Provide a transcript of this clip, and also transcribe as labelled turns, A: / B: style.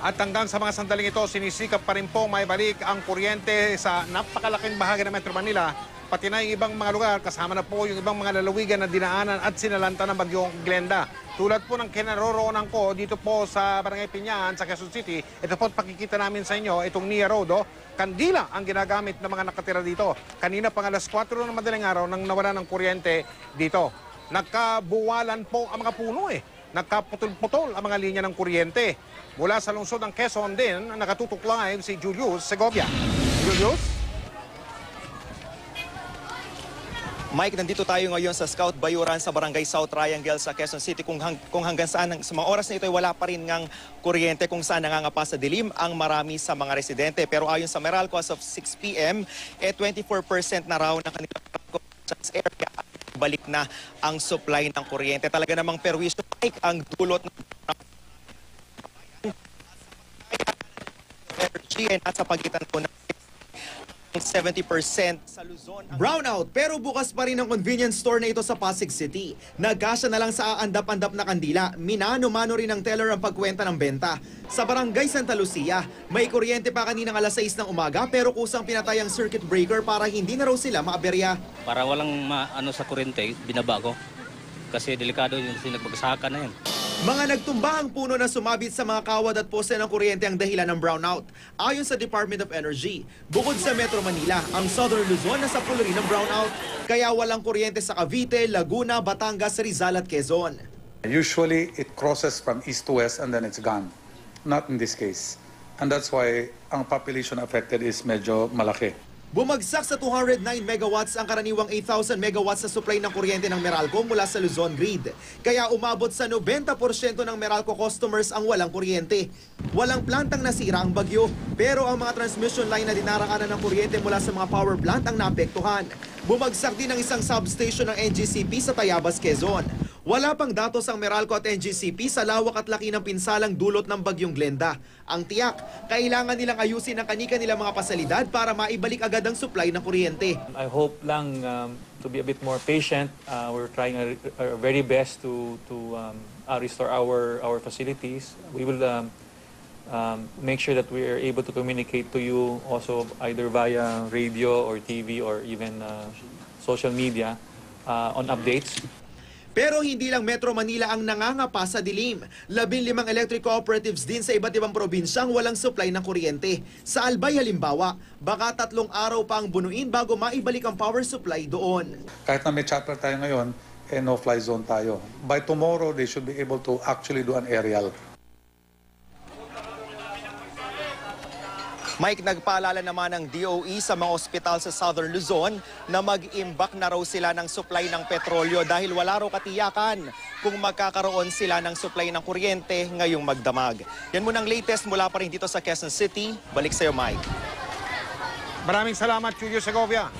A: At hanggang sa mga sandaling ito, sinisikap pa rin po maibalik ang kuryente sa napakalaking bahagi ng Metro Manila, pati na yung ibang mga lugar, kasama na po yung ibang mga lalawigan na dinaanan at sinalanta ng bagyong Glenda. Tulad po ng kinaroroonan ko dito po sa Barangay Piñan, sa Quezon City, ito po pakikita namin sa inyo, itong Nia Road, kandila ang ginagamit ng mga nakatira dito. Kanina pang alas 4 ng madaling araw nang nawala ng kuryente dito. Nagkabuwalan po ang mga puno Nagkaputol-putol ang mga linya ng kuryente. Mula sa lungsod ng Quezon din, nakatutok live si Julius Segovia. Julius?
B: Mike, nandito tayo ngayon sa Scout Bayuran sa Barangay South Triangle sa Quezon City kung hanggang saan sa mga oras na ito ay wala pa rin ngang kuryente kung saan nangangapa sa dilim ang marami sa mga residente. Pero ayon sa Meralco as of 6 p.m., 24% na raw ng kanilang area balik na ang supply ng kuryente. Talaga namang perwisyo, Mike, ang dulot ng energy ay nasa pagitan po ng 70% sa Luzon. Brownout, pero bukas pa rin ang convenience store na ito sa Pasig City. Nagkasya na lang sa aandap-andap na kandila. Minano-mano rin ang teller ang pagkwenta ng benta. Sa Barangay Santa Lucia, may kuryente pa kaninang alas 6 ng umaga pero kusang pinatay ang circuit breaker para hindi na raw sila maaberya.
C: Para walang sa kuryente, binaba ko. Kasi delikado yung nagbagsakan na yan.
B: Mga nagtumba ang puno na sumabit sa mga kawad at poste ng kuryente ang dahilan ng brownout. Ayon sa Department of Energy, bukod sa Metro Manila, ang Southern Luzon nasa pulo rin ng brownout. Kaya walang kuryente sa Cavite, Laguna, Batangas, Rizal at Quezon.
D: Usually it crosses from east to west and then it's gone. Not in this case. And that's why ang population affected is medyo malaki.
B: Bumagsak sa 209 megawatts ang karaniwang 8,000 megawatts sa supply ng kuryente ng Meralco mula sa Luzon Grid. Kaya umabot sa 90% ng Meralco customers ang walang kuryente. Walang plantang nasira ang bagyo, pero ang mga transmission line na dinaraanan ng kuryente mula sa mga power plant ang naapektuhan. Bumagsak din ang isang substation ng NGCP sa Tayabas, Quezon. Wala pang datos ang Meralco at NGCP sa lawak at laki ng pinsalang dulot ng bagyong Glenda. Ang tiyak, kailangan nilang ayusin ang kanika-nilang mga pasalidad para maibalik agad ang supply ng kuryente.
E: I hope lang to be a bit more patient. We're trying our very best to restore our facilities. We will make sure that we are able to communicate to you also either via radio or TV or even social media on updates.
B: Pero hindi lang Metro Manila ang nangangapa sa dilim. 15 electric cooperatives din sa iba't ibang probinsyang walang supply ng kuryente. Sa Albay halimbawa, baka 3 araw pa ang bunuin bago maibalik ang power supply doon.
D: Kahit na may chapter tayo ngayon, no-fly zone tayo. By tomorrow, they should be able to actually do an aerial.
B: Mike, nagpaalala naman ng DOE sa mga ospital sa Southern Luzon na mag-imbak na raw sila ng supply ng petrolyo dahil wala raw katiyakan kung magkakaroon sila ng supply ng kuryente ngayong magdamag. Yan muna ang latest mula pa rin dito sa Quezon City. Balik sa'yo, Mike.
A: Maraming salamat, Julius Segovia.